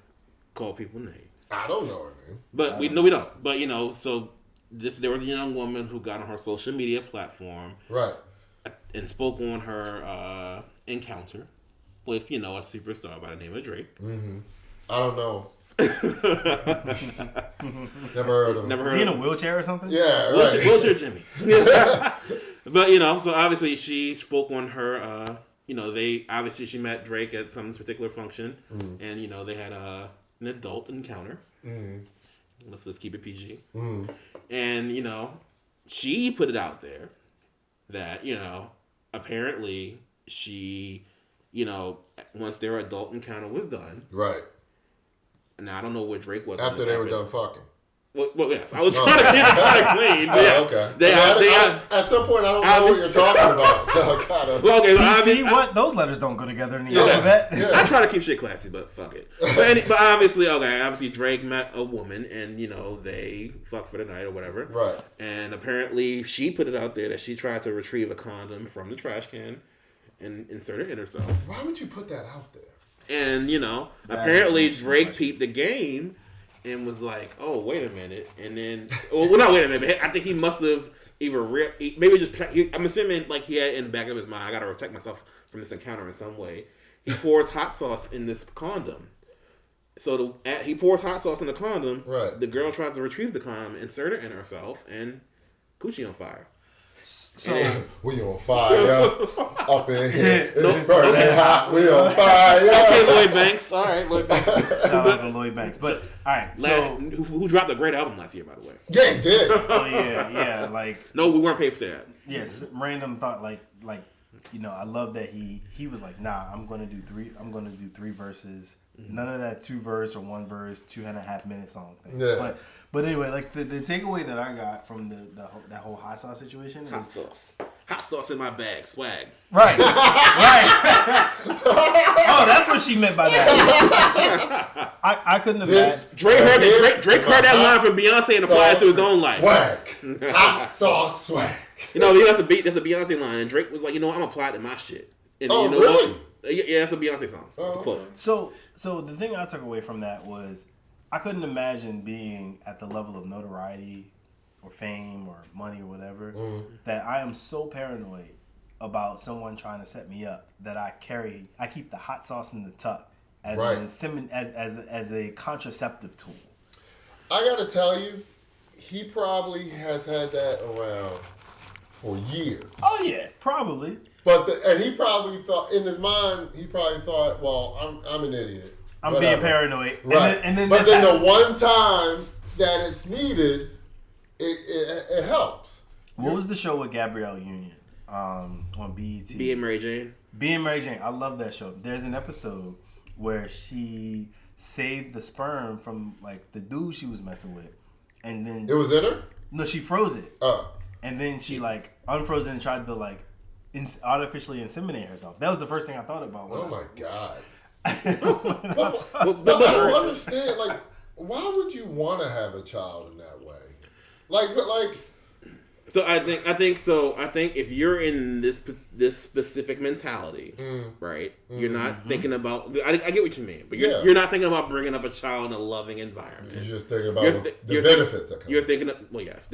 call people names. I don't know her name, but we don't. But so. There was a young woman who got on her social media platform, right, and spoke on her encounter with a superstar by the name of Drake. I don't know. Never heard of him. Is he in a wheelchair or something? Yeah, right. Wheelchair Jimmy. But so obviously she spoke on her. She met Drake at some particular function, and they had an adult encounter. Let's just keep it PG. And, she put it out there that, apparently she, once their adult encounter was done. Right. And I don't know where Drake was. After they were done fucking. Well, yes. I was trying to keep it kind of clean. But okay. At some point, I don't know what you're talking about. So kind of. Well, okay. What? Those letters don't go together in the alphabet. Yeah. I try to keep shit classy, but fuck it. But obviously, Drake met a woman, and they fucked for the night or whatever. Right. And apparently, she put it out there that she tried to retrieve a condom from the trash can and insert it in herself. Why would you put that out there? And apparently Drake peeped the game. And was like, oh, wait a minute. And then, well, not wait a minute. I think he must have I'm assuming like he had in the back of his mind, I got to protect myself from this encounter in some way. He pours hot sauce in this condom. So he pours hot sauce in the condom. Right. The girl tries to retrieve the condom, insert it in herself, and coochie on fire. So we on fire, up in here. It's burning hot. We on fire. Okay, Lloyd Banks. All right, Lloyd Banks. Shout out to Lloyd Banks. But all right, so who dropped a great album last year, by the way? Yeah, he did. Oh yeah, like no, we weren't paid for that. Yes, random thought like I love that he was like, nah, I'm gonna do three verses. None of that 2 verse or 1 verse, 2.5 minute song thing. Yeah. But anyway, like the takeaway that I got from that whole hot sauce situation is hot sauce in my bag, swag. Right. Oh, that's what she meant by that. I couldn't have. Drake heard that line from Beyonce and applied it to his own life. Swag, hot sauce, swag. That's a Beyonce line, and Drake was like, I'm gonna apply it to my shit. And, really? Yeah, that's a Beyonce song. That's a quote. So the thing I took away from that was I couldn't imagine being at the level of notoriety or fame or money or whatever that I am so paranoid about someone trying to set me up that I keep the hot sauce in the tuck as as a contraceptive tool. I gotta tell you, he probably has had that around for years. Oh yeah, probably. And he probably thought in his mind, well, I'm an idiot. I'm being paranoid. Right. And then the one time that it's needed, it helps. What was the show with Gabrielle Union on BET? Being Mary Jane. Being Mary Jane. I love that show. There's an episode where she saved the sperm from like the dude she was messing with, and then it was in her. No, she froze it. Oh. And then she like unfroze it and tried to like artificially inseminate herself. That was the first thing I thought about. Oh my god. but I don't understand. Like, why would you want to have a child in that way? So I think if you're in this specific mentality, right? You're not thinking about. I get what you mean, but you're not thinking about bringing up a child in a loving environment. You're just thinking about the benefits that come. You're thinking of, well, yes.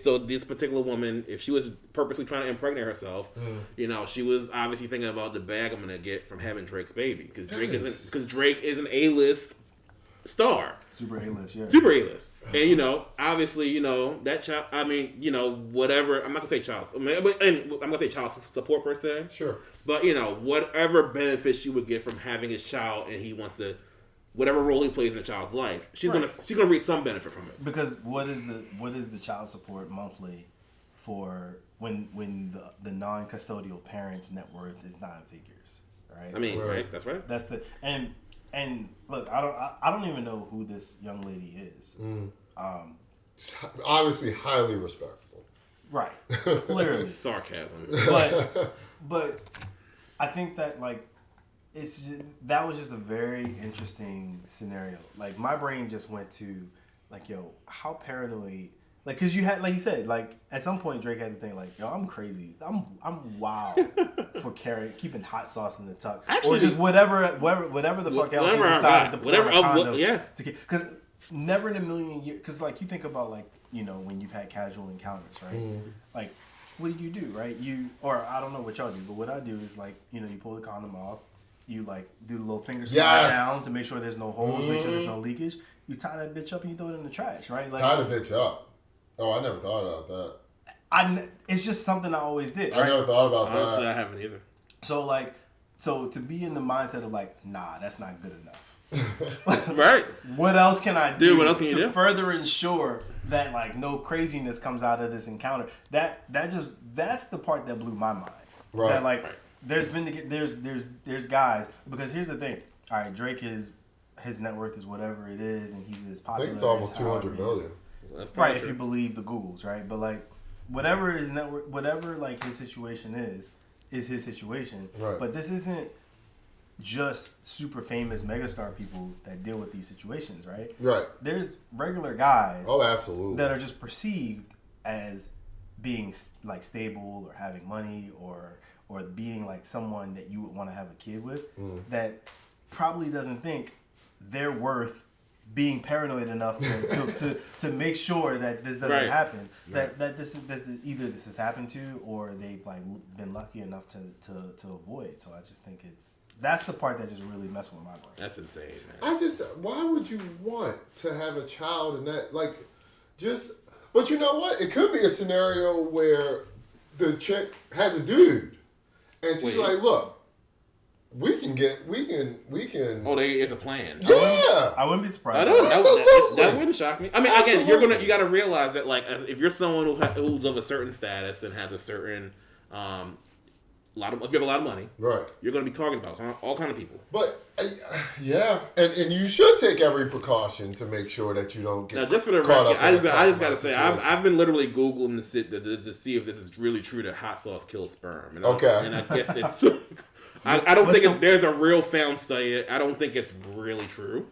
So this particular woman, if she was purposely trying to impregnate herself, she was obviously thinking about the bag I'm gonna get from having Drake's baby because Drake is an A-list star. Super A-list, yeah. Super A-list. And, obviously, that child, I mean, whatever, I'm not going to say child, I'm going to say child support per se. Sure. But, whatever benefits she would get from having his child and he wants to, whatever role he plays in the child's life, she's going to reap some benefit from it. Because what is the child support monthly for when the non-custodial parent's net worth is 9 figures, right? I mean, right, that's right. That's the, and look, I don't even know who this young lady is. Obviously, highly respectful. Right, clearly. Sarcasm. But I think that like that was just a very interesting scenario. Like my brain just went to like, yo, how paranoid. Like, cause you had, like you said, like at some point Drake had to think like, yo, I'm crazy. I'm wild for keeping hot sauce in the tuck, actually, or just whatever the fuck else he decided to put on a condom. Because never in a million years. Because like you think about like when you've had casual encounters, right? Like, what do you do, right? Or I don't know what y'all do, but what I do is like you pull the condom off, you like do the little finger slide down to make sure there's no holes, make sure there's no leakage. You tie that bitch up and you throw it in the trash, right? Like, tie the bitch up. Oh, I never thought about that. It's just something I always did. Right? I never thought about that. Honestly, I haven't either. So to be in the mindset of like, nah, that's not good enough. Right. What else can I do? What else can you do to further ensure that like no craziness comes out of this encounter? That's the part that blew my mind. Right. That like there's guys, because here's the thing. All right, Drake his net worth is whatever it is, and he's as popular. I think it's almost 200 million. That's right, true. If you believe the Googles, right? But like, whatever his network, whatever like his situation is his situation. Right. But this isn't just super famous megastar people that deal with these situations, right? Right. There's regular guys. Oh, absolutely. That are just perceived as being like stable or having money or being like someone that you would want to have a kid with that probably doesn't think they're worth being paranoid enough to make sure that this doesn't happen. Right. That this either this has happened to or they've like been lucky enough to avoid. So I just think that's the part that just really messed with my brain. That's insane, man. Why would you want to have a child in that but you know what? It could be a scenario where the chick has a dude and she's like, look, we can. Oh, it's a plan. Yeah, I wouldn't be surprised. I don't. That wouldn't shock me. I mean, again, you got to realize that like if you're someone who's of a certain status and has a certain if you have a lot of money, right, you're going to be talking about all kind of people. But yeah, and you should take every precaution to make sure that you don't get now, just for the caught record, up. I just got to say I've been literally Googling to see if this is really true that hot sauce kills sperm. And I guess it's. I don't think there's a real found study. I don't think it's really true,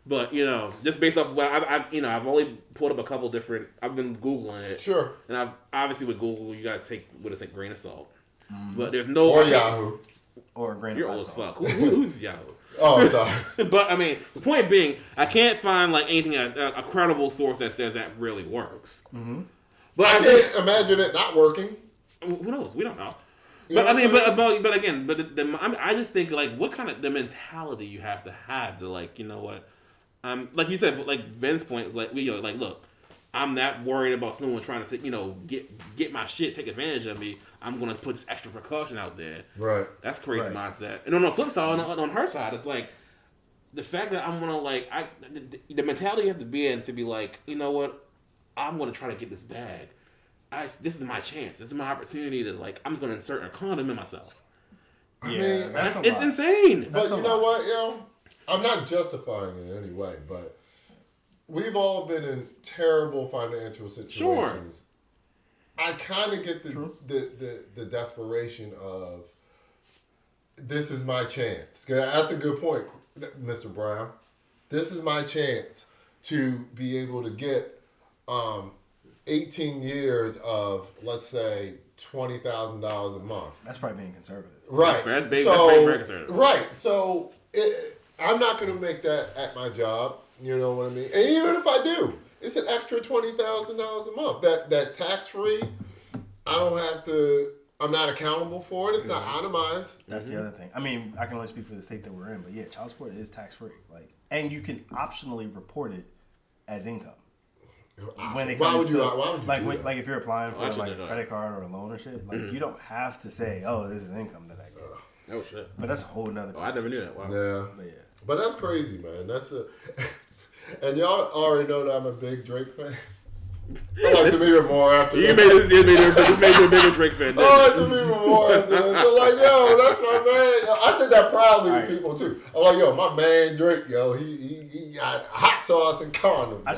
but just based off what I've only pulled up a couple different. I've been Googling it, sure, and I've obviously with Google you gotta take with a grain of salt, but there's no or Yahoo or a grain. You're old as fuck. Who's Yahoo? Oh, sorry. But I mean, the point being, I can't find like anything a credible source that says that really works. Mm-hmm. But I can't imagine it not working. Who knows? We don't know. You but know I mean, I just think like what kind of the mentality you have to like what, like you said, like Vince's point is like like look, I'm not worried about someone trying to get my shit, take advantage of me. I'm gonna put this extra precaution out there. Right. That's crazy mindset. And on the flip side, on her side, it's like the fact that I'm gonna the mentality you have to be in to be like what. I'm going to try to get this bag. This is my chance. This is my opportunity to like. I'm just going to insert a condom in myself. I mean, it's insane. But you know what, yo? I'm not justifying it in any way, but we've all been in terrible financial situations. Sure. I kind of get the desperation of this is my chance. That's a good point, Mr. Brown. This is my chance to be able to get 18 years of, let's say, $20,000 a month. That's probably being conservative. Right. That's very conservative. Right. So I'm not going to make that at my job. You know what I mean? And even if I do, it's an extra $20,000 a month. That tax free. I don't have to. I'm not accountable for it. It's not itemized. That's the other thing. I mean, I can only speak for the state that we're in, but yeah, child support is tax free. Like, and you can optionally report it as income. When it comes like if you're applying for like a credit card or a loan or shit, like you don't have to say, "Oh, this is income that I get." Oh shit! But that's a whole nother. I never knew that. Wow. Yeah. But that's crazy, man. And y'all already know that I'm a big Drake fan. I like them even more after you made you a bigger Drake fan. I like them even more after that. So like, yo, that's my man. I said that proudly with people too. I'm like, yo, my man Drake, yo, he got hot sauce and condoms. I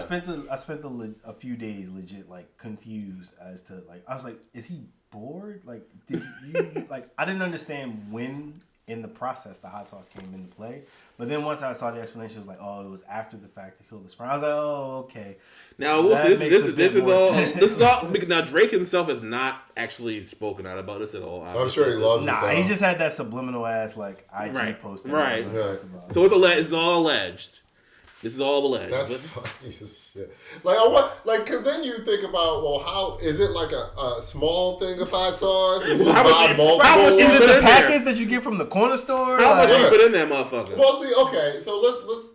spent a few days legit like confused as to like I was like, is he bored? Like, did you like? I didn't understand when in the process the hot sauce came into play. But then once I saw the explanation, it was like, oh, it was after the fact to kill the sperm. I was like, oh, okay. Now we'll see. This is all. Now Drake himself has not actually spoken out about this at all. I'm sure he loves it. Nah, he just had that subliminal ass like IG post. Right. So it's all alleged. This is all alleged. That's funny as shit. Like I want, because then you think about, well, how is it like a small thing of hot sauce? How much is it the package that you get from the corner store? How much you put in that motherfucker? Well, see, okay, so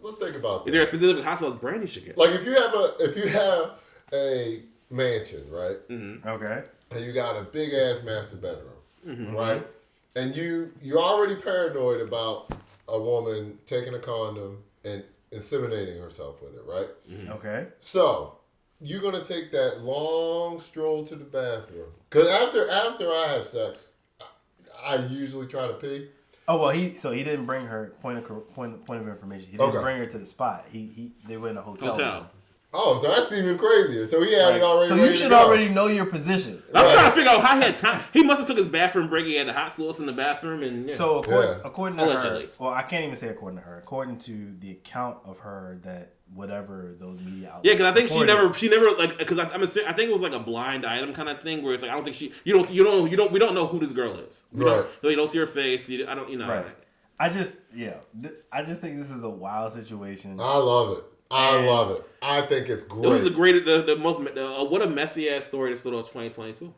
let's think about this. Is there a specific hot sauce brand you should get? Like if you have a mansion, right? Mm-hmm. Okay. And you got a big ass master bedroom, right? And you're already paranoid about a woman taking a condom and inseminating herself with it, right? Okay. So you're gonna take that long stroll to the bathroom because after I have sex, I usually try to pee. Oh well, he didn't bring her point of information. He didn't bring her to the spot. They were in a hotel. Oh, so that's even crazier. So he had it already. So you should already know your position. I'm trying to figure out how he had time. He must have took his bathroom break. He had the hot sauce in the bathroom, and so according to allegedly. her, well, I can't even say according to her. According to the account of her that whatever those media outlets. Yeah, because I think she never like because I think it was like a blind item kind of thing where it's like I don't think we don't know who this girl is. We don't see her face. Right. I just think this is a wild situation. I love it. I love it. I think it's great. It was the most what a messy ass story to start off 2022.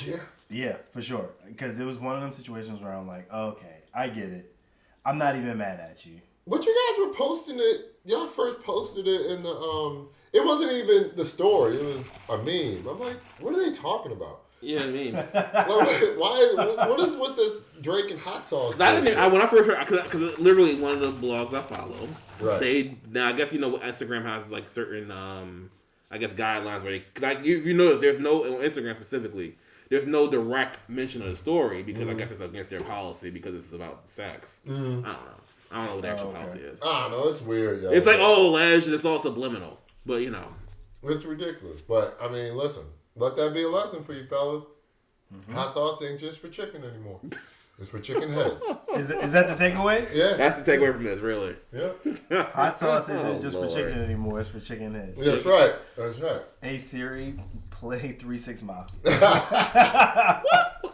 Yeah. Yeah, for sure. Because it was one of them situations where I'm like, okay, I get it. I'm not even mad at you. But you guys were posting it. Y'all first posted it in the It wasn't even the story. It was a meme. I'm like, what are they talking about? Yeah, memes. What is with this Drake and hot sauce? When I first heard, because literally one of the blogs I follow, right. I guess Instagram has like certain I guess guidelines where because you notice there's no on Instagram specifically there's no direct mention of the story because I guess it's against their policy because it's about sex. I don't know what the actual policy is. I don't know. It's weird. Yo. It's like alleged. It's all subliminal, but it's ridiculous. But I mean, listen. Let that be a lesson for you, fellas. Hot sauce ain't just for chicken anymore. It's for chicken heads. Is that the takeaway? Yeah. That's the takeaway from this, really. Yeah. Hot sauce isn't just for chicken anymore. It's for chicken heads. That's right. That's right. Hey, Siri, play 3-6 Mafia.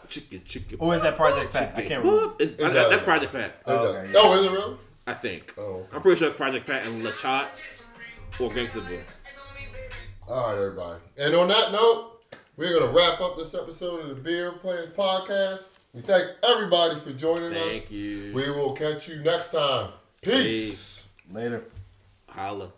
Chicken. Or is that Project Pat? I can't remember. That's Project Pat. Okay. Is it real? I think. Oh. I'm pretty sure it's Project Pat and LeChat or Gangsta Boo. All right, everybody. And on that note, we're going to wrap up this episode of the Beer Players Podcast. We thank everybody for joining us. Thank you. We will catch you next time. Peace. Later. Holla.